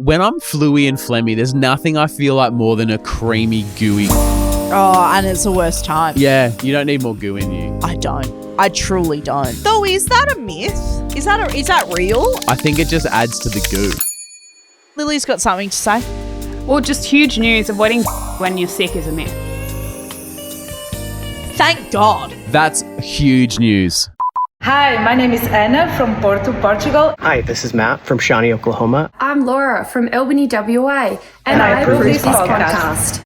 when I'm fluey and phlegmy, there's nothing I feel like more than a creamy, gooey. Oh, and it's the worst time. Yeah, you don't need more goo in you. I don't. I truly don't. Though, is that a myth? Is that real? I think it just adds to the goo. Lily's got something to say. Or just huge news, avoiding when you're sick is a myth. Thank God. That's huge news. Hi, my name is Anna from Porto, Portugal. Hi, this is Matt from Shawnee, Oklahoma. I'm Laura from Albany, WA, and I approve this podcast.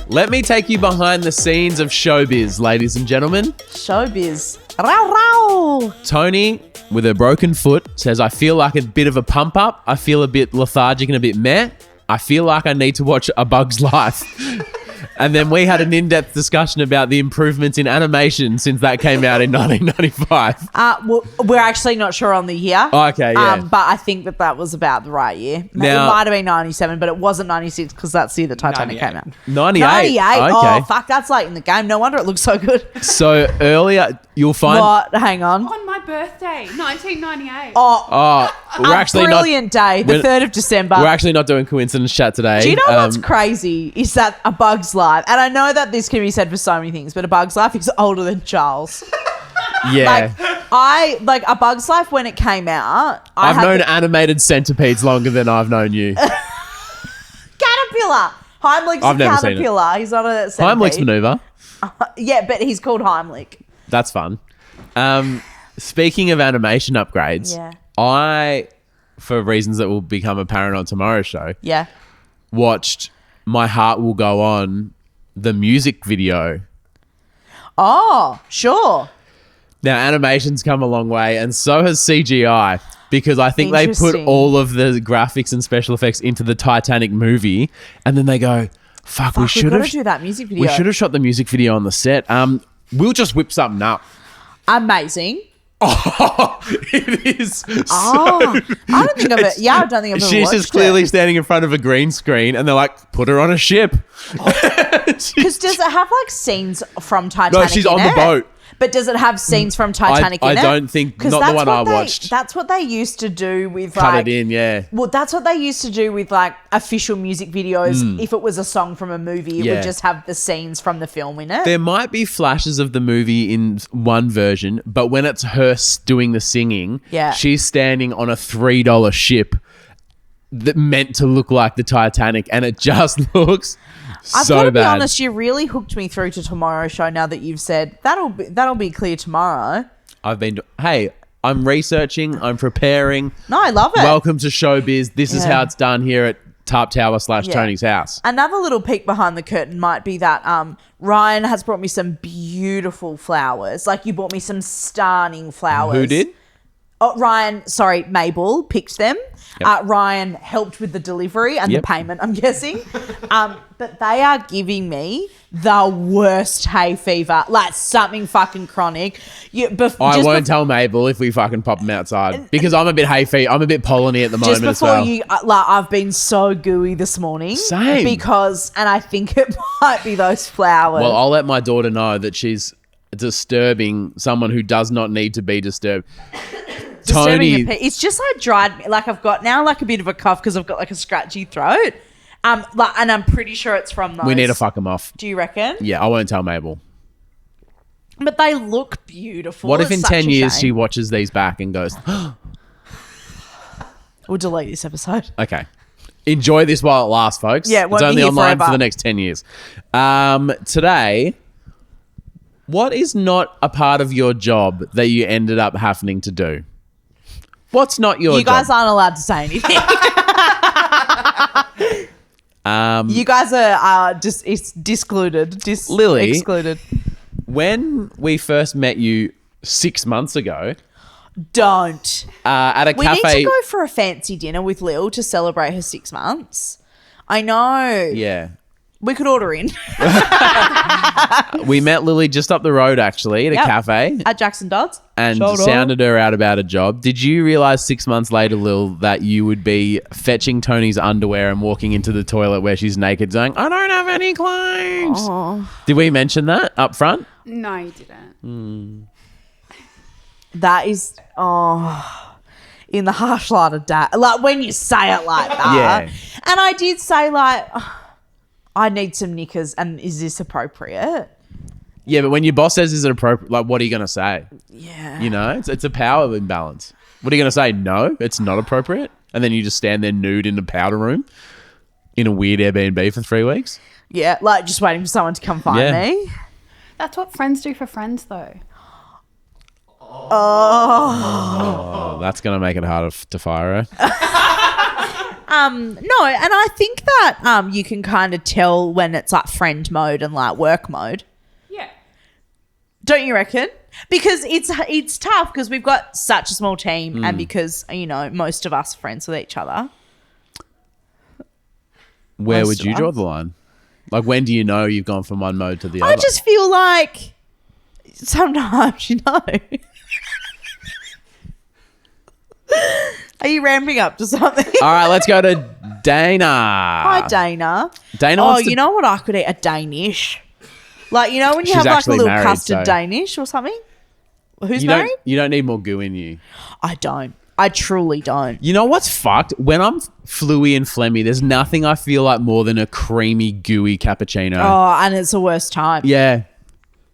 Let me take you behind the scenes of Showbiz, ladies and gentlemen. Showbiz. Row, row. Toni, with her broken foot, says, I feel like a bit of a pump up. I feel a bit lethargic and a bit meh. I feel like I need to watch A Bug's Life. And then we had an in-depth discussion about the improvements in animation since that came out in 1995. Well, we're actually not sure on the year. Oh, okay, yeah. But I think that was about the right year. Now- It might have been 97, but it wasn't 96 because that's the year the Titanic came out. 98. 98. Okay. Oh, fuck, that's late in the game. No wonder it looks so good. So earlier, you'll find... What? Hang on. On my birthday, 1998. Oh, we're actually brilliant day, the we're- 3rd of December. We're actually not doing coincidence chat today. Do you know what's crazy is that A Bug's Life, and I know that this can be said for so many things, but A Bug's Life is older than Charles. Yeah. A Bug's Life when it came out. I've known animated centipedes longer than I've known you. Caterpillar. Heimlich's I've a never seen it. caterpillar. He's not a centipede. Heimlich's maneuver. Yeah, but he's called Heimlich. That's fun. Speaking of animation upgrades, Yeah. I, for reasons that will become apparent on tomorrow's show, Yeah. watched My Heart Will Go On, the music video. Oh, sure. Now, animation's come a long way, and so has CGI, because I think they put Interesting. all of the graphics and special effects into the Titanic movie, and then they go, fuck, we We've should got have to do that music video. we should have shot the music video on the set. We'll just whip something up. Amazing. Oh, it is Oh, so I don't think of it. Yeah, I don't think I've ever She's watched just clearly it. standing in front of a green screen, and they're like, put her on a ship. Because does it have like scenes from Titanic? No, she's on the boat. But does it have scenes from Titanic I in it? don't think- 'Cause not the that's one what I they- watched. That's what they used to do with Cut it in, yeah. Well, that's what they used to do with like official music videos. If it was a song from a movie, it Yeah. would just have the scenes from the film in it. There might be flashes of the movie in one version, but when it's her doing the singing, Yeah. she's standing on a $3 ship that meant to look like the Titanic, and it just looks I've so got to be bad. honest, you really hooked me through to tomorrow's show. Now that you've said that'll be clear tomorrow. Hey, I'm researching, I'm preparing. No, I love it. Welcome to Showbiz. This is Yeah. how it's done here at Tarp Tower / Yeah. Tony's house. Another little peek behind the curtain might be that Ryan has brought me some beautiful flowers. Like you bought me some stunning flowers. Who did? Oh, Mabel picked them. Yep. Ryan helped with the delivery and Yep. the payment, I'm guessing. But they are giving me the worst hay fever, like something fucking chronic. I won't tell Mabel if we fucking pop them outside, because I'm a bit hay fever. I'm a bit polleny at the moment Just as before well. you, I've been so gooey this morning. Same. And I think it might be those flowers. Well, I'll let my daughter know that she's disturbing someone who does not need to be disturbed. Toni, It's just like dried. Like I've got now like a bit of a cough because I've got like a scratchy throat. And I'm pretty sure it's from those. we need to fuck them off. Do you reckon? Yeah, I won't tell Mabel. But they look beautiful. What if It's in such 10 a years shame. she watches these back and goes, We'll delete this episode. okay. Enjoy this while it lasts, folks. Yeah, it won't it's be only here online forever. for the next 10 years. Today, what is not a part of your job that you ended up having to do? What's not your job? You guys aren't allowed to say anything. You guys are just discluded. Lily. Excluded. When we first met you 6 months ago Don't. at a We cafe. need to go for a fancy dinner with Lil to celebrate her 6 months. I know. Yeah. We could order in We met Lily just up the road, actually, at a cafe. at Jackson Dodds. And Shout out. sounded her out about a job. Did you realise 6 months later, Lil, that you would be fetching Toni's underwear and walking into the toilet where she's naked saying, I don't have any clothes? Oh. Did we mention that up front? No, you didn't. That is, in the harsh light of day. Like, when you say it like that. Yeah. And I did say, like, I need some knickers, and is this appropriate? Yeah, but when your boss says, is it appropriate? Like, what are you going to say? Yeah. You know, it's a power imbalance. What are you going to say? No, it's not appropriate. And then you just stand there nude in the powder room in a weird Airbnb for 3 weeks. Yeah, like just waiting for someone to come find me. That's what friends do for friends, though. Oh, that's going to make it harder to fire her. No, and I think that you can kind of tell when it's like friend mode and like work mode. Yeah. Don't you reckon? Because it's tough because we've got such a small team and because, you know, most of us are friends with each other. Where Most would of you draw us. the line? Like, when do you know you've gone from one mode to the other? I just feel like sometimes, you know. Are you ramping up to something? All right, let's go to Dana. Hi, Dana. Dana Oh, wants to- you know what I could eat? A Danish. Like, you know when you She's have like a actually little married, custard so- Danish or something? Who's You married? you don't need more goo in you. I don't. I truly don't. You know what's fucked? When I'm fluey and phlegmy, there's nothing I feel like more than a creamy, gooey cappuccino. Oh, and it's the worst time. Yeah.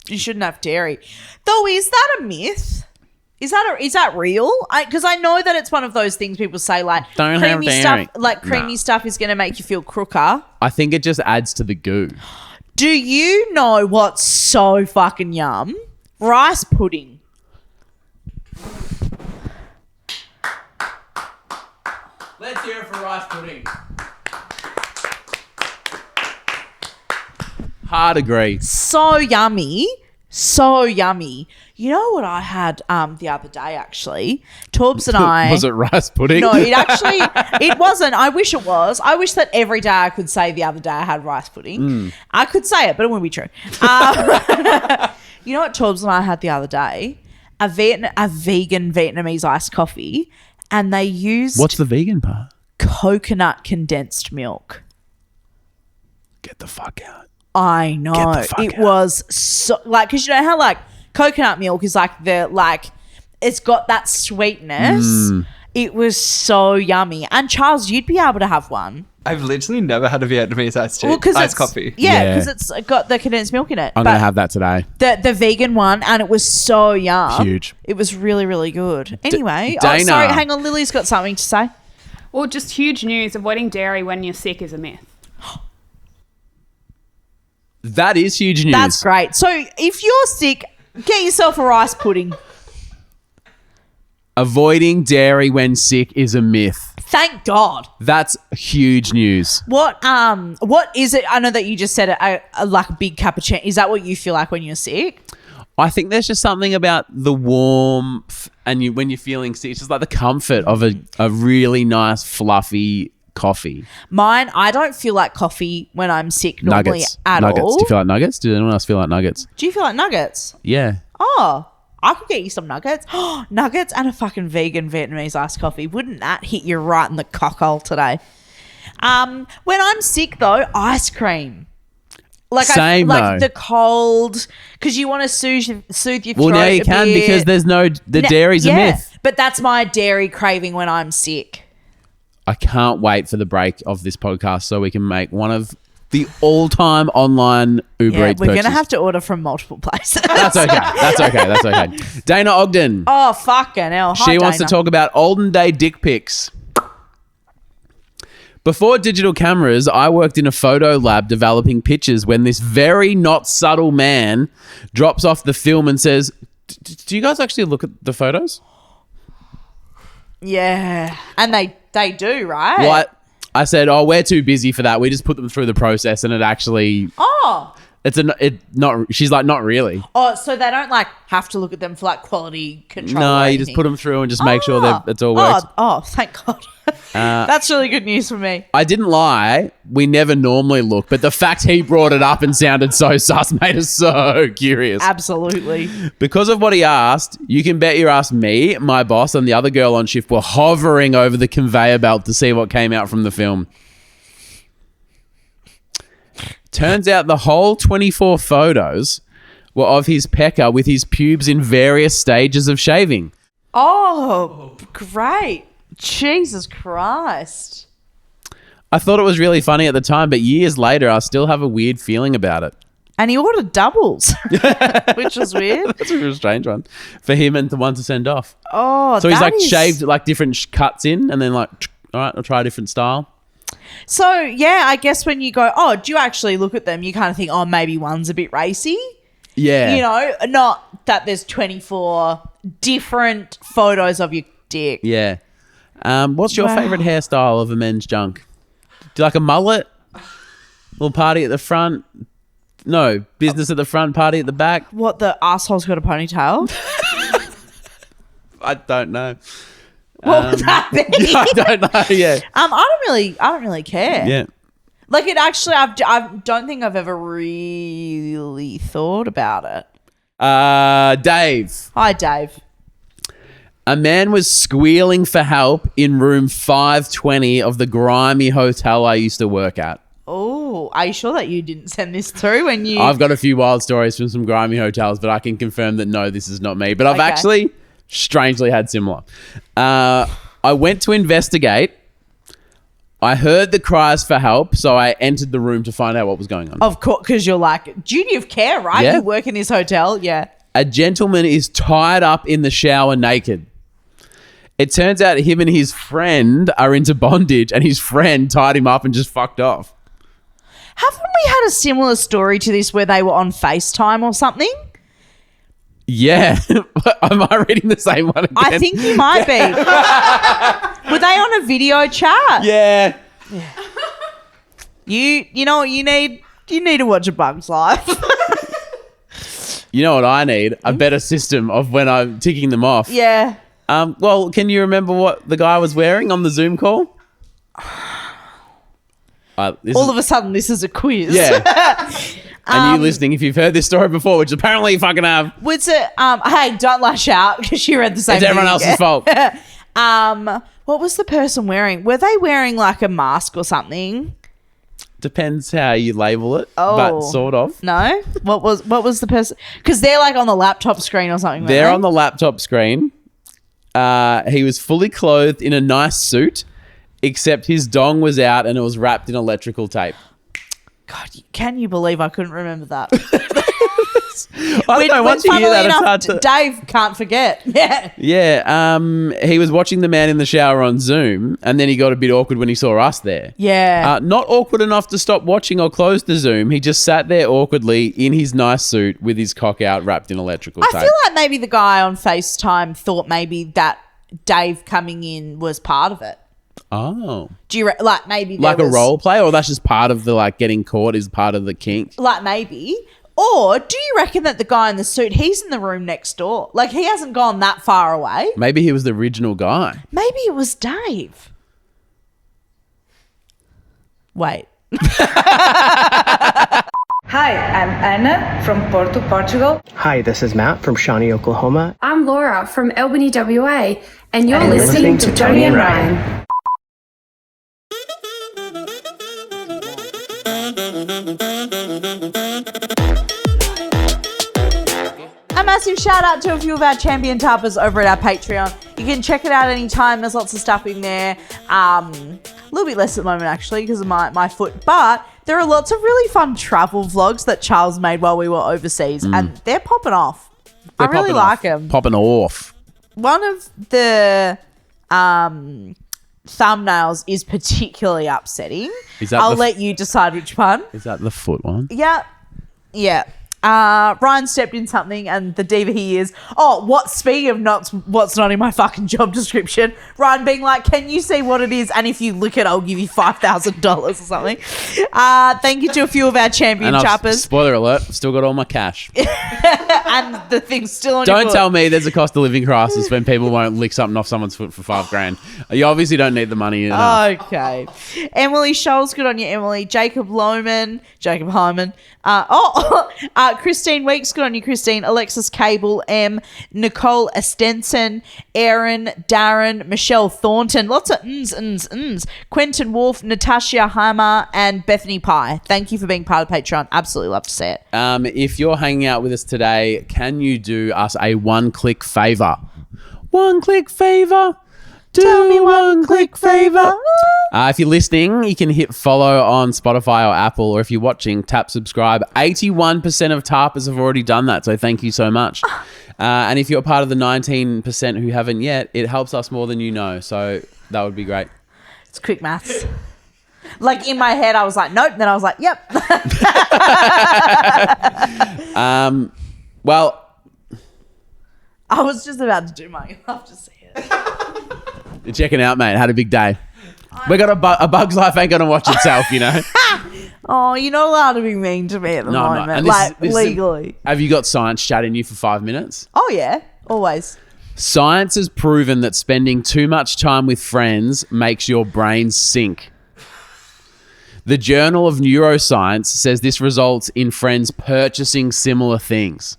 You shouldn't have dairy. Though, is that a myth? Is that real? Because I know that it's one of those things people say like Don't have creamy dairy. stuff. Like creamy stuff is going to make you feel crooker. I think it just adds to the goo. Do you know what's so fucking yum? Rice pudding. Let's hear it for rice pudding. Hard agree. So yummy. So yummy. You know what I had the other day, actually? Torbs and I... Was it rice pudding? No, it wasn't. I wish it was. I wish that every day I could say the other day I had rice pudding. I could say it, but it wouldn't be true. You know what Torbs and I had the other day? A vegan Vietnamese iced coffee, and they used What's the vegan part? coconut condensed milk. Get the fuck out. I know. Get the fuck It out. was so like, because you know how like coconut milk is like it's got that sweetness. It was so yummy. And Charles, you'd be able to have one. I've literally never had a Vietnamese iced tea. Well, because iced coffee. Yeah, Yeah. because it's got the condensed milk in it. I'm going to have that today. the vegan one, and it was so yum. Huge. It was really, really good. Anyway, Dana. sorry, hang on. Lily's got something to say. Well, just huge news. Avoiding dairy when you're sick is a myth. That is huge news. That's great. So if you're sick, get yourself a rice pudding. Avoiding dairy when sick is a myth. Thank God. That's huge news. What is it? I know that you just said it, like a big cappuccino. Is that what you feel like when you're sick? I think there's just something about the warmth and when you're feeling sick, it's just like the comfort of a really nice, fluffy coffee. Mine, I don't feel like coffee when I'm sick normally Nuggets. at Nuggets. all. Do you feel like nuggets? Does anyone else feel like nuggets? Do you feel like nuggets? Yeah. Oh, I could get you some nuggets. Nuggets and a fucking vegan Vietnamese iced coffee. Wouldn't that hit you right in the cockhole today? When I'm sick though, ice cream. Like Same, like though. the cold, because you want to soothe your throat. Well, now you a can bit. because there's the dairy's a myth. But that's my dairy craving when I'm sick. I can't wait for the break of this podcast so we can make one of the all-time online Uber Yeah, Eats we're going to purchases. have to order from multiple places. That's okay. That's okay. That's okay. Dana Ogden. Oh, fucking hell. Hi, She wants to Dana. talk about olden day dick pics. Before digital cameras, I worked in a photo lab developing pictures when this very not subtle man drops off the film and says, do you guys actually look at the photos? Yeah. And they do, right? What? I said, oh, we're too busy for that. We just put them through the process and it actually... Oh. She's like, not really. Oh, so they don't like have to look at them for like quality control. No, or you just anything. put them through and just make sure that it's all works. Oh, thank God. That's really good news for me. I didn't lie. We never normally look, but the fact he brought it up and sounded so sus made us so curious. Absolutely. Because of what he asked, you can bet your ass me, my boss, and the other girl on shift were hovering over the conveyor belt to see what came out from the film. Turns out the whole 24 photos were of his pecker with his pubes in various stages of shaving. Oh, great. Jesus Christ. I thought it was really funny at the time, but years later, I still have a weird feeling about it. And he ordered doubles, which was weird. That's a real strange one for him and the one to send off. Oh, So he's that like is- shaved like different cuts in and then like, all right, I'll try a different style. So, yeah, I guess when you go, oh, do you actually look at them? You kind of think, oh, maybe one's a bit racy. Yeah. You know, not that there's 24 different photos of your dick. Yeah. What's your Wow. favorite hairstyle of a men's junk? Do you like a mullet? Little party at the front? No, business at the front, party at the back? What, the asshole's got a ponytail? I don't know. What would that be? I don't know. Yeah. I don't really care. Yeah. Like it actually, I don't think I've ever really thought about it. Dave. Hi, Dave. A man was squealing for help in room 520 of the grimy hotel I used to work at. Oh, are you sure that you didn't send this through when you... I've got a few wild stories from some grimy hotels, but I can confirm that no, this is not me. But I've Okay. actually strangely had similar. I went to investigate. I heard the cries for help, so I entered the room to find out what was going on. Of course, because you're like, duty of care, right? Yeah. You work in this hotel, yeah. A gentleman is tied up in the shower naked. It turns out him and his friend are into bondage, and his friend tied him up and just fucked off. Haven't we had a similar story to this where they were on FaceTime or something? Yeah. Am I reading the same one again? I think you might be. Were they on a video chat? Yeah. You know what you need? You need to watch A Bug's Life. You know what I need? A better system of when I'm ticking them off. Yeah. Well, can you remember what the guy was wearing on the Zoom call? All of a sudden, this is a quiz. Yeah. And you listening, if you've heard this story before, which apparently you fucking have, Was it? Hey, don't lash out because you read the same. it's everyone thing else's again. fault. What was the person wearing? Were they wearing like a mask or something? Depends how you label it, Oh. but sort of. No. What was the person? Because they're like on the laptop screen or something. They're weren't on the laptop screen. He was fully clothed in a nice suit, except his dong was out and it was wrapped in electrical tape. God, can you believe I couldn't remember that? I don't know, once you hear funnily that, it's enough, hard to... Dave can't forget. Yeah. Yeah, he was watching the man in the shower on Zoom, and then he got a bit awkward when he saw us there. Yeah. Not awkward enough to stop watching or close the Zoom. He just sat there awkwardly in his nice suit with his cock out wrapped in electrical tape. I feel like maybe the guy on FaceTime thought maybe that Dave coming in was part of it. Oh. Do you like maybe there Like a was- role play, or that's just part of the like getting caught is part of the kink? Like maybe. Or do you reckon that the guy in the suit, he's in the room next door? Like he hasn't gone that far away. Maybe he was the original guy. Maybe it was Dave. Wait. Hi, I'm Anna from Porto, Portugal. Hi, this is Matt from Shawnee, Oklahoma. I'm Laura from Albany, WA, and you're And you're listening to Toni and Ryan. A massive shout out to a few of our champion tappers over at our Patreon. You can check it out anytime. There's lots of stuff in there. A little bit less at the moment actually because of my foot. But there are lots of really fun travel vlogs that Charles made while we were overseas and they're popping off. I really Popping like off. them. Popping off. One of the thumbnails is particularly upsetting. Is that I'll the- let you decide which one. Is that the foot one? Yeah. Yeah. Ryan stepped in something and the diva he is, speaking of what's not in my fucking job description, Ryan being like, can you see what it is? And if you look it, I'll give you $5,000 or something. Thank you to a few of our champion chappers. Spoiler alert, I've still got all my cash. And the thing's still on your Don't foot. tell me there's a cost of living crisis when people won't lick something off someone's foot for $5,000. You obviously don't need the money enough. Okay. Emily Scholes, good on you, Emily. Jacob Hyman. Christine Weeks, good on you, Christine. Alexis Cable, M. Nicole Estenson, Aaron, Darren, Michelle Thornton. Lots of ns. Quentin Wolf, Natasha Hammer, and Bethany Pye. Thank you for being part of Patreon. Absolutely love to see it. If you're hanging out with us today, can you do us a one-click favour? One-click favour. Do me one click favour. If you're listening, you can hit follow on Spotify or Apple, or if you're watching, tap subscribe. 81% of tarpers have already done that, so thank you so much. And if you're part of the 19% who haven't yet, it helps us more than you know, so that would be great. It's quick maths. Like in my head, I was like, nope. Then I was like, yep. Well, I was just about to do my. You love to see it. you're checking out, mate. Had a big day. We got a Bug's Life ain't gonna watch itself, you know. Oh, you're not allowed to be mean to me at the moment. And Like legally. Have you got science chatting you for 5 minutes? Oh yeah, always. Science has proven that spending too much time with friends makes your brain sink. The Journal of Neuroscience says this results in friends purchasing similar things.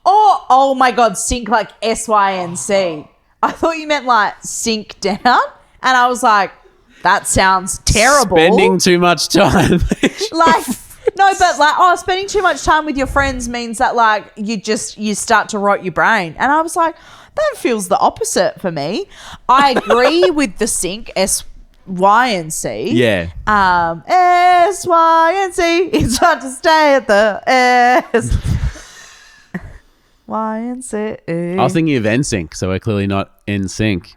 Oh my God, sink like SYNC. I thought you meant like sink down, and I was like, that sounds terrible. Spending too much time. Spending too much time with your friends means that like you start to rot your brain, and I was like, that feels the opposite for me. I agree with the sink SYNC. Yeah. SYNC. It's hard to stay at the S. YNC. I was thinking of NSYNC, so we're clearly not in sync.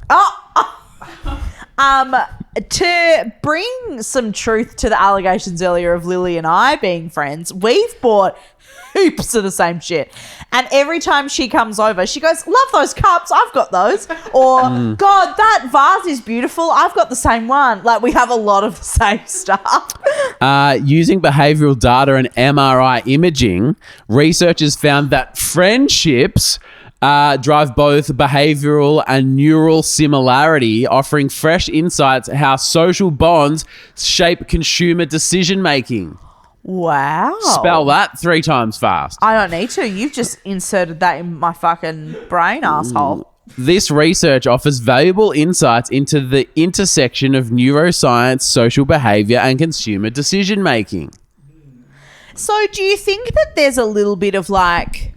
To bring some truth to the allegations earlier of Lily and I being friends, we've bought heaps of the same shit. And every time she comes over, she goes, love those cups, I've got those. Or, God, that vase is beautiful, I've got the same one. Like, we have a lot of the same stuff. Using behavioral data and MRI imaging, researchers found that friendships drive both behavioral and neural similarity, offering fresh insights how social bonds shape consumer decision-making. Wow. Spell that 3 times fast. I don't need to. You've just inserted that in my fucking brain, asshole. This research offers valuable insights into the intersection of neuroscience, social behavior, and consumer decision-making. So do you think that there's a little bit of like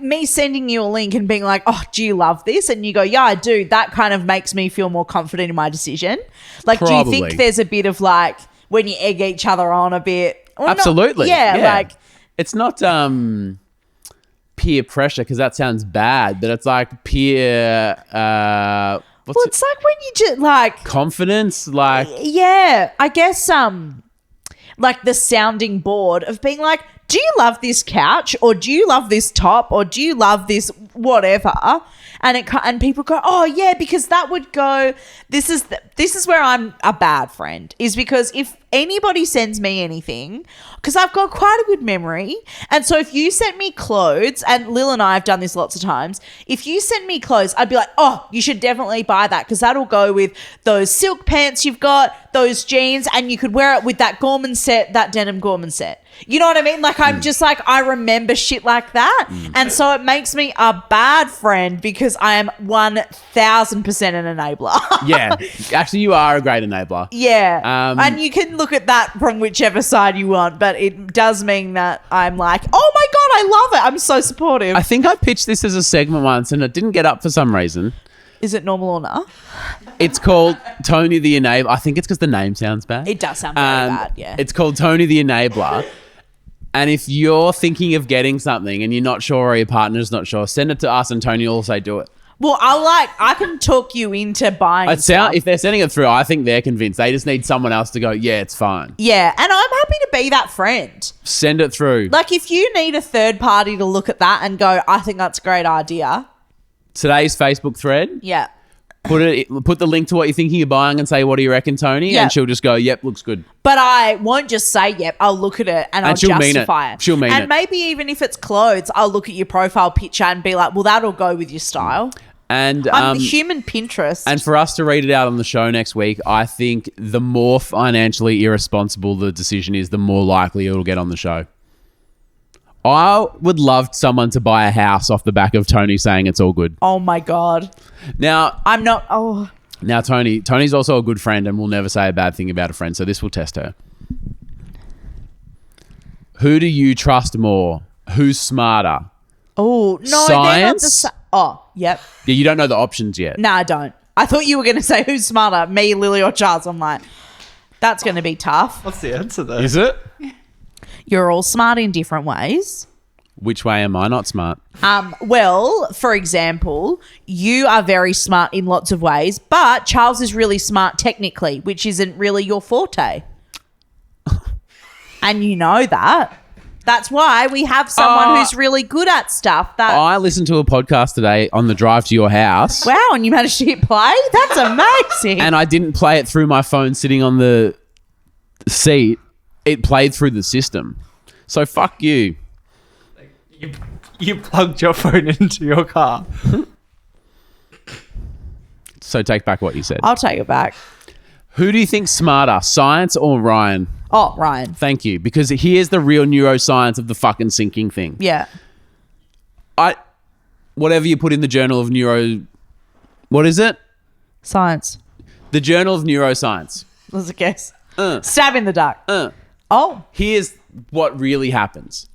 me sending you a link and being like, oh, do you love this? And you go, yeah, I do. That kind of makes me feel more confident in my decision. Like, Probably. Do you think there's a bit of like when you egg each other on a bit? Or Absolutely. Not, like. It's not peer pressure because that sounds bad, but it's like peer... it's like when you just like... confidence, like... Yeah, I guess like the sounding board of being like, do you love this couch, or do you love this top, or do you love this whatever? And people go, oh yeah, because that would go. This is where I'm a bad friend, is because if anybody sends me anything, because I've got quite a good memory, and so if you sent me clothes, and Lil and I have done this lots of times, if you sent me clothes, I'd be like, oh, you should definitely buy that because that'll go with those silk pants you've got, those jeans, and you could wear it with that Gorman set, that denim Gorman set. You know what I mean? Like, I'm just like, I remember shit like that. And so it makes me a bad friend because I am 1,000% an enabler. Yeah. Actually, you are a great enabler. Yeah. And you can look at that from whichever side you want, but it does mean that I'm like, oh my God, I love it. I'm so supportive. I think I pitched this as a segment once and it didn't get up for some reason. Is it normal or not? It's called Toni the Enabler. I think it's because the name sounds bad. It does sound very bad, yeah. It's called Toni the Enabler. And if you're thinking of getting something and you're not sure or your partner's not sure, send it to us and Toni will say do it. Well, I can talk you into buying stuff. If they're sending it through, I think they're convinced. They just need someone else to go, yeah, it's fine. Yeah, and I'm happy to be that friend. Send it through. Like, if you need a third party to look at that and go, I think that's a great idea. Today's Facebook thread. Yeah. Put the link to what you're thinking of buying and say, what do you reckon, Toni? Yeah. And she'll just go, yep, looks good. But I won't just say, yep, I'll look at it and I'll she'll mean justify it. She'll mean it. And maybe even if it's clothes, I'll look at your profile picture and be like, well, that'll go with your style. And I'm human Pinterest. And for us to read it out on the show next week, I think the more financially irresponsible the decision is, the more likely it'll get on the show. I would love someone to buy a house off the back of Toni saying it's all good. Oh my God. Now, I'm not. Oh. Now, Toni's also a good friend and will never say a bad thing about a friend, so this will test her. Who do you trust more? Who's smarter? Oh, no. Science? Yep. Yeah, you don't know the options yet. No, I don't. I thought you were going to say who's smarter, me, Lily, or Charles. I'm like, that's going to be tough. What's the answer though? Is it? You're all smart in different ways. Which way am I not smart? Well, for example, you are very smart in lots of ways, but Charles is really smart technically, which isn't really your forte. And you know that. That's why we have someone who's really good at stuff. I listened to a podcast today on the drive to your house. Wow, and you managed to hit play? That's amazing. And I didn't play it through my phone sitting on the seat. It played through the system. So fuck you. You plugged your phone into your car. So take back what you said. I'll take it back. Who do you think's smarter, science or Ryan? Oh, Ryan. Thank you. Because here's the real neuroscience of the fucking syncing thing. Yeah. Whatever you put in the Journal of what is it? Science. The Journal of Neuroscience. Let's guess. Stab in the dark. Oh. Here's what really happens.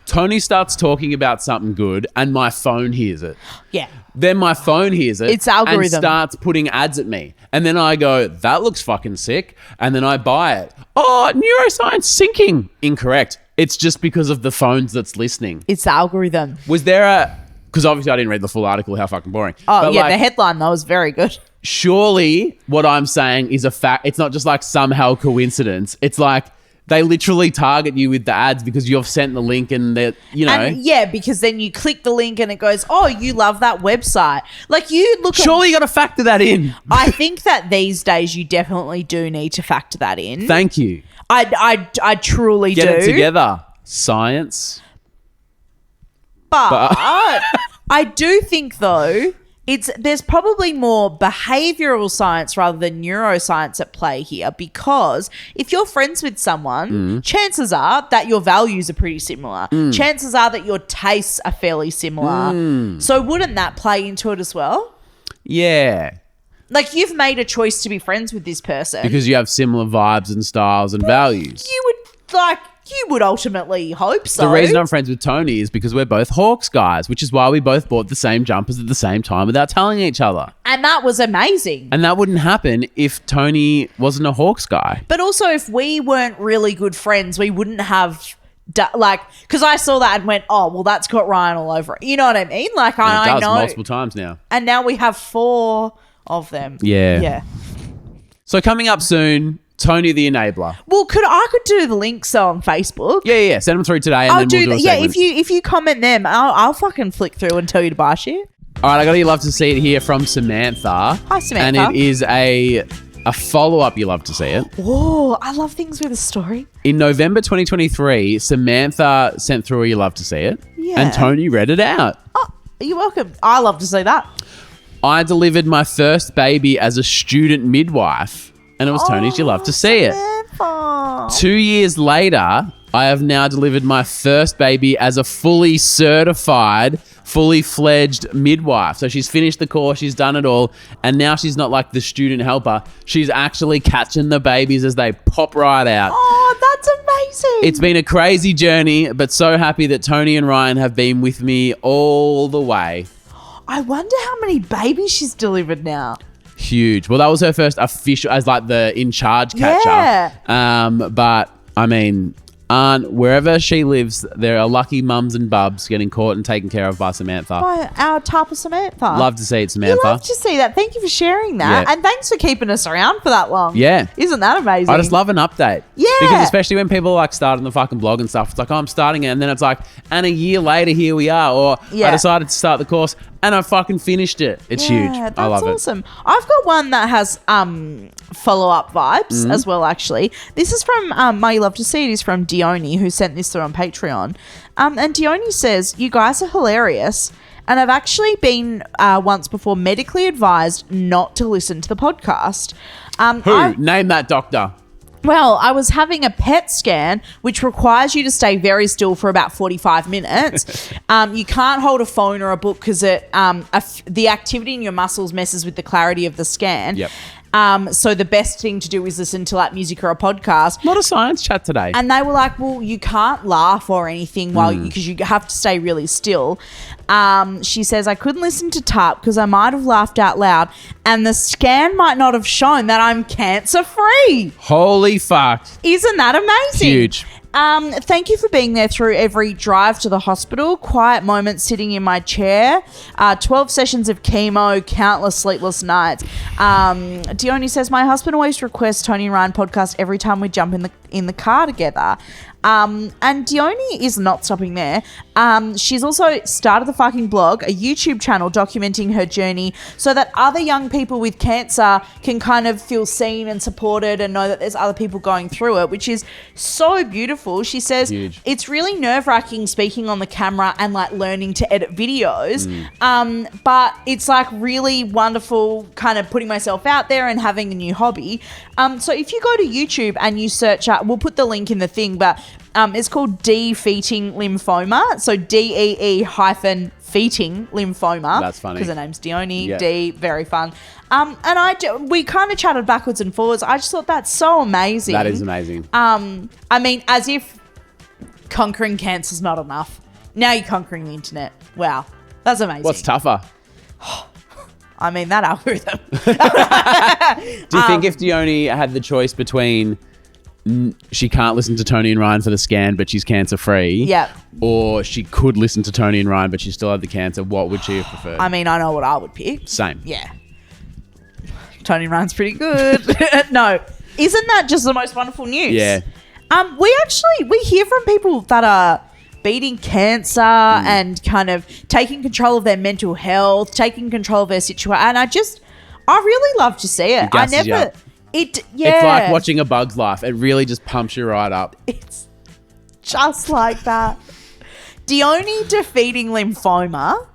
Toni starts talking about something good and my phone hears it. Yeah. Then my phone hears it. It's algorithm. And starts putting ads at me. And then I go, that looks fucking sick. And then I buy it. Oh, neuroscience syncing. Incorrect. It's just because of the phones that's listening. It's the algorithm. Was there because obviously I didn't read the full article, how fucking boring. Oh, but yeah, the headline though was very good. Surely what I'm saying is a fact. It's not just like somehow coincidence. It's like, they literally target you with the ads because you've sent the link and they're, And yeah, because then you click the link and it goes, oh, you love that website. Like you look Surely you got to factor that in. I think that these days you definitely do need to factor that in. Thank you. I truly do. Get it together. Science. But I do think though, there's probably more behavioral science rather than neuroscience at play here, because if you're friends with someone, chances are that your values are pretty similar. Chances are that your tastes are fairly similar. So wouldn't that play into it as well? Yeah. Like you've made a choice to be friends with this person. Because you have similar vibes and styles and values. You would ultimately hope so. The reason I'm friends with Toni is because we're both Hawks guys, which is why we both bought the same jumpers at the same time without telling each other. And that was amazing. And that wouldn't happen if Toni wasn't a Hawks guy. But also if we weren't really good friends, we wouldn't have... because I saw that and went, oh, well, that's got Ryan all over it. You know what I mean? Like, I does know. multiple times now. And now we have 4 of them. Yeah. Yeah. So coming up soon... Toni the Enabler. Well, I could do the links on Facebook. Yeah. Send them through today, and I'll then we'll do a yeah, segment. if you comment them, I'll fucking flick through and tell you to buy shit. All right, I got you love to see it here from Samantha. Hi, Samantha. And it is a follow-up. You love to see it. Oh, I love things with a story. In November 2023, Samantha sent through a you love to see it. Yeah. And Toni read it out. Oh, you're welcome. I love to see that. I delivered my first baby as a student midwife. And it was Toni's you love to see it. Samantha. 2 years later, I have now delivered my first baby as a fully certified, fully fledged midwife. So she's finished the course, she's done it all, and now she's not like the student helper. She's actually catching the babies as they pop right out. Oh, that's amazing. It's been a crazy journey, but so happy that Toni and Ryan have been with me all the way. I wonder how many babies she's delivered now. Huge. Well, that was her first official as like the in charge catcher. Yeah. But I mean, Wherever she lives, there are lucky mums and bubs getting caught and taken care of by Samantha. By our type of Samantha. Love to see it, You Samantha. love to see that. Thank you for sharing that. Yeah. And thanks for keeping us around for that long. Yeah. Isn't that amazing? I just love an update. Yeah. Because especially when people like starting the fucking blog and stuff, it's like, oh, I'm starting it. And then it's like, and a year later, here we are. Or Yeah. I decided to start the course and I fucking finished it. It's huge. That's I love awesome. I've got one that has follow-up vibes as well, actually. This is from My You Love to See It is from Dione, who sent this through on Patreon. And Dione says, you guys are hilarious. And I've actually been once before medically advised not to listen to the podcast. Who? Name that doctor. Well, I was having a PET scan, which requires you to stay very still for about 45 minutes. You can't hold a phone or a book because the activity in your muscles messes with the clarity of the scan. Yep. So the best thing to do is listen to like music or a podcast. Not a science chat today. And they were like, well, you can't laugh or anything because you have to stay really still. She says, I couldn't listen to TARP because I might have laughed out loud and the scan might not have shown that I'm cancer-free. Holy fuck. Isn't that amazing? Huge. Thank you for being there through every drive to the hospital, quiet moments sitting in my chair, 12 sessions of chemo, countless sleepless nights. Dione says, my husband always requests Toni and Ryan podcast every time we jump in the car together. And Dione is not stopping there. She's also started the fucking blog, a YouTube channel documenting her journey so that other young people with cancer can kind of feel seen and supported and know that there's other people going through it, which is so beautiful. She says it's really nerve-wracking speaking on the camera and like learning to edit videos. But it's like really wonderful kind of putting myself out there and having a new hobby. So if you go to YouTube and you search out, we'll put the link in the thing, but it's called defeating lymphoma. So DEE-feating lymphoma. That's funny. Because her name's Dione. Yeah. D, very fun. And we kind of chatted backwards and forwards. I just thought that's so amazing. That is amazing. I mean, as if conquering cancer's not enough. Now you're conquering the internet. Wow. That's amazing. What's tougher? I mean, that algorithm. Do you think if Dione had the choice between she can't listen to Toni and Ryan for the scan, but she's cancer-free, Yep. or she could listen to Toni and Ryan, but she still had the cancer, what would she have preferred? I mean, I know what I would pick. Same. Yeah. Toni Ryan's pretty good. No. Isn't that just the most wonderful news? Yeah. We hear from people that are beating cancer and kind of taking control of their mental health, taking control of their situation. And I really love to see it. Gasses you up. It's like watching A Bug's Life. It really just pumps you right up. It's just like that. Dione defeating lymphoma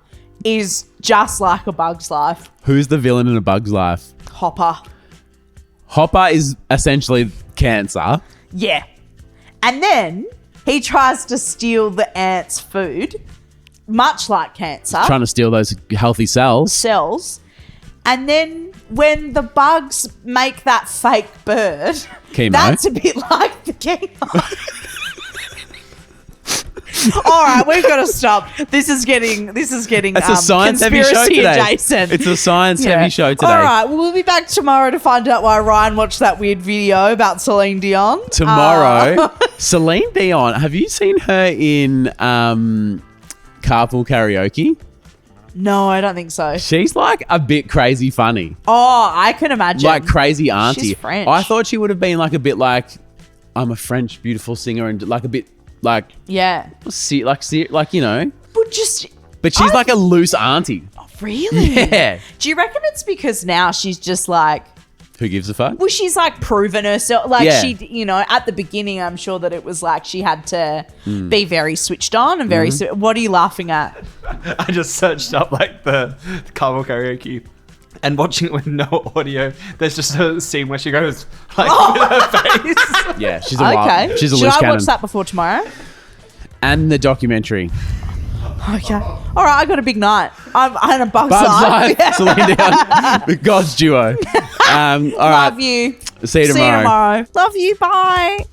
is just like A Bug's Life. Who's the villain in A Bug's Life? Hopper. Hopper is essentially cancer. Yeah. And then he tries to steal the ants' food, much like cancer. Trying to steal those healthy cells. And then when the bugs make that fake bird, Chemo. That's a bit like the chemo. All right, we've got to stop. This is getting It's a science-heavy show conspiracy today. adjacent. It's a science-heavy show today. All right, well, we'll be back tomorrow to find out why Ryan watched that weird video about Celine Dion. Tomorrow, Celine Dion. Have you seen her in Carpool Karaoke? No, I don't think so. She's like a bit crazy funny. Oh, I can imagine. Like crazy auntie. She's French. I thought she would have been like a bit like, I'm a French beautiful singer and like a bit like, yeah. Like you know. But she's like a loose auntie. Oh, really? Yeah. Do you reckon it's because now she's just like, who gives a fuck? well, she's like proven herself. Like Yeah. she, you know, at the beginning, I'm sure that it was like she had to be very switched on and very. What are you laughing at? I just searched up like the Carpool Karaoke and watching it with no audio. There's just a scene where she goes like with her face. Yeah, she's a wild. Okay. She's a Should loose I cannon. watch that before tomorrow? And the documentary. Okay. All right, I got a big night. I'm a Bug's Bug's Life. Life, Celine Dion, the God's duo. All right. Love you. See you tomorrow. Love you. Bye.